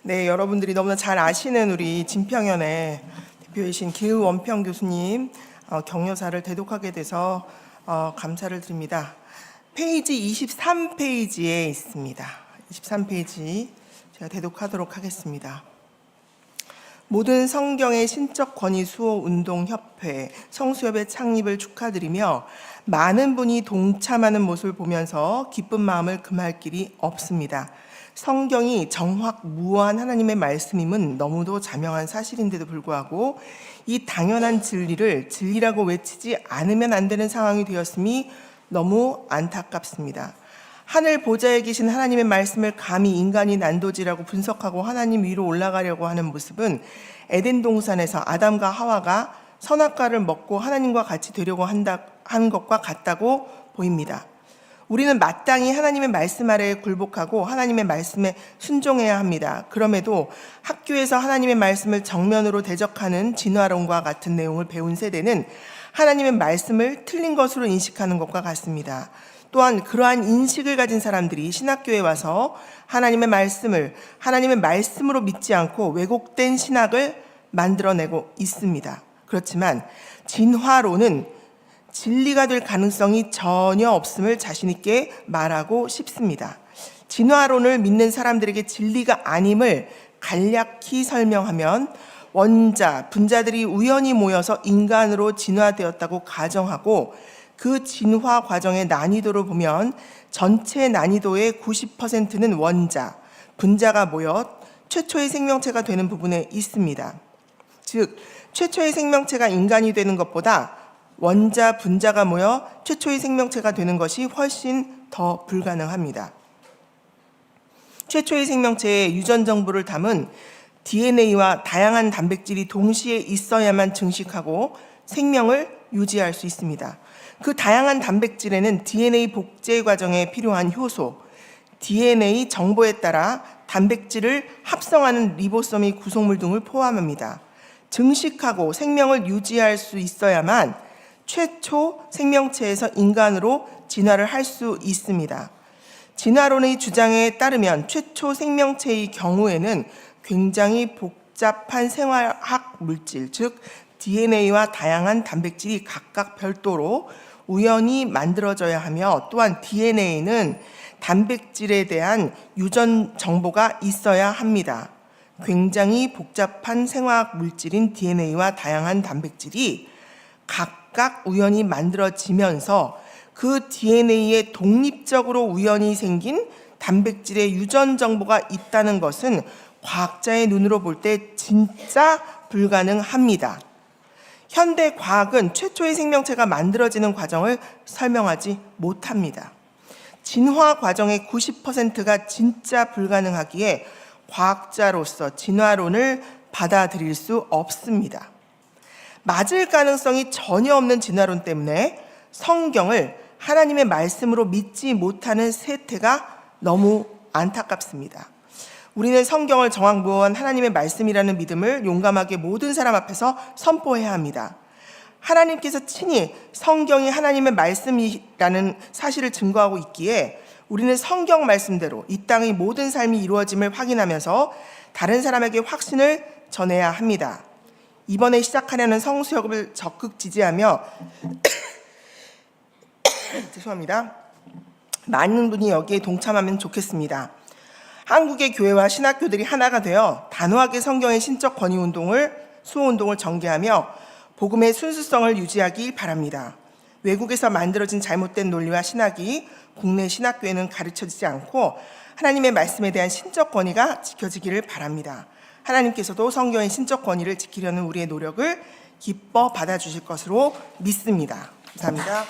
네, 여러분들이 너무나 잘 아시는 우리 진평연의 대표이신 기의원평 교수님 격려사를 대독하게 돼서 감사를 드립니다. 페이지 23페이지에 있습니다. 23페이지 제가 대독하도록 하겠습니다. 모든 성경의 신적 권위 수호 운동 협회 성수협의 창립을 축하드리며 많은 분이 동참하는 모습을 보면서 기쁜 마음을 금할 길이 없습니다. 성경이 정확무한 하나님의 말씀임은 너무도 자명한 사실인데도 불구하고 이 당연한 진리를 진리라고 외치지 않으면 안 되는 상황이 되었음이 너무 안타깝습니다. 하늘 보좌에 계신 하나님의 말씀을 감히 인간이 난도질하고 분석하고 하나님 위로 올라가려고 하는 모습은 에덴 동산에서 아담과 하와가 선악과를 먹고 하나님과 같이 되려고 한 것과 같다고 보입니다. 우리는 마땅히 하나님의 말씀 아래에 굴복하고 하나님의 말씀에 순종해야 합니다. 그럼에도 학교에서 하나님의 말씀을 정면으로 대적하는 진화론과 같은 내용을 배운 세대는 하나님의 말씀을 틀린 것으로 인식하는 것과 같습니다. 또한 그러한 인식을 가진 사람들이 신학교에 와서 하나님의 말씀을 하나님의 말씀으로 믿지 않고 왜곡된 신학을 만들어내고 있습니다. 그렇지만 진화론은 진리가 될 가능성이 전혀 없음을 자신 있게 말하고 싶습니다. 진화론을 믿는 사람들에게 진리가 아님을 간략히 설명하면 원자, 분자들이 우연히 모여서 인간으로 진화되었다고 가정하고 그 진화 과정의 난이도를 보면 전체 난이도의 90%는 원자, 분자가 모여 최초의 생명체가 되는 부분에 있습니다. 즉, 최초의 생명체가 인간이 되는 것보다 원자, 분자가 모여 최초의 생명체가 되는 것이 훨씬 더 불가능합니다. 최초의 생명체의 유전 정보를 담은 DNA와 다양한 단백질이 동시에 있어야만 증식하고 생명을 유지할 수 있습니다. 그 다양한 단백질에는 DNA 복제 과정에 필요한 효소, DNA 정보에 따라 단백질을 합성하는 리보솜의 구성물 등을 포함합니다. 증식하고 생명을 유지할 수 있어야만 최초 생명체에서 인간으로 진화를 할 수 있습니다. 진화론의 주장에 따르면 최초 생명체의 경우에는 굉장히 복잡한 생화학 물질, 즉 DNA와 다양한 단백질이 각각 별도로 우연히 만들어져야 하며 또한 DNA는 단백질에 대한 유전 정보가 있어야 합니다. 굉장히 복잡한 생화학 물질인 DNA와 다양한 단백질이 각각 우연히 만들어지면서 그 DNA에 독립적으로 우연히 생긴 단백질의 유전 정보가 있다는 것은 과학자의 눈으로 볼 때 진짜 불가능합니다. 현대 과학은 최초의 생명체가 만들어지는 과정을 설명하지 못합니다. 진화 과정의 90%가 진짜 불가능하기에 과학자로서 진화론을 받아들일 수 없습니다. 맞을 가능성이 전혀 없는 진화론 때문에 성경을 하나님의 말씀으로 믿지 못하는 세태가 너무 안타깝습니다. 우리는 성경을 정확무한 하나님의 말씀이라는 믿음을 용감하게 모든 사람 앞에서 선포해야 합니다. 하나님께서 친히 성경이 하나님의 말씀이라는 사실을 증거하고 있기에 우리는 성경 말씀대로 이 땅의 모든 삶이 이루어짐을 확인하면서 다른 사람에게 확신을 전해야 합니다. 이번에 시작하려는 성수협을 적극 지지하며 죄송합니다. 많은 분이 여기에 동참하면 좋겠습니다. 한국의 교회와 신학교들이 하나가 되어 단호하게 성경의 신적 권위 운동을 수호 운동을 전개하며 복음의 순수성을 유지하기 바랍니다. 외국에서 만들어진 잘못된 논리와 신학이 국내 신학교에는 가르쳐지지 않고 하나님의 말씀에 대한 신적 권위가 지켜지기를 바랍니다. 하나님께서도 성경의 신적 권위를 지키려는 우리의 노력을 기뻐 받아주실 것으로 믿습니다. 감사합니다.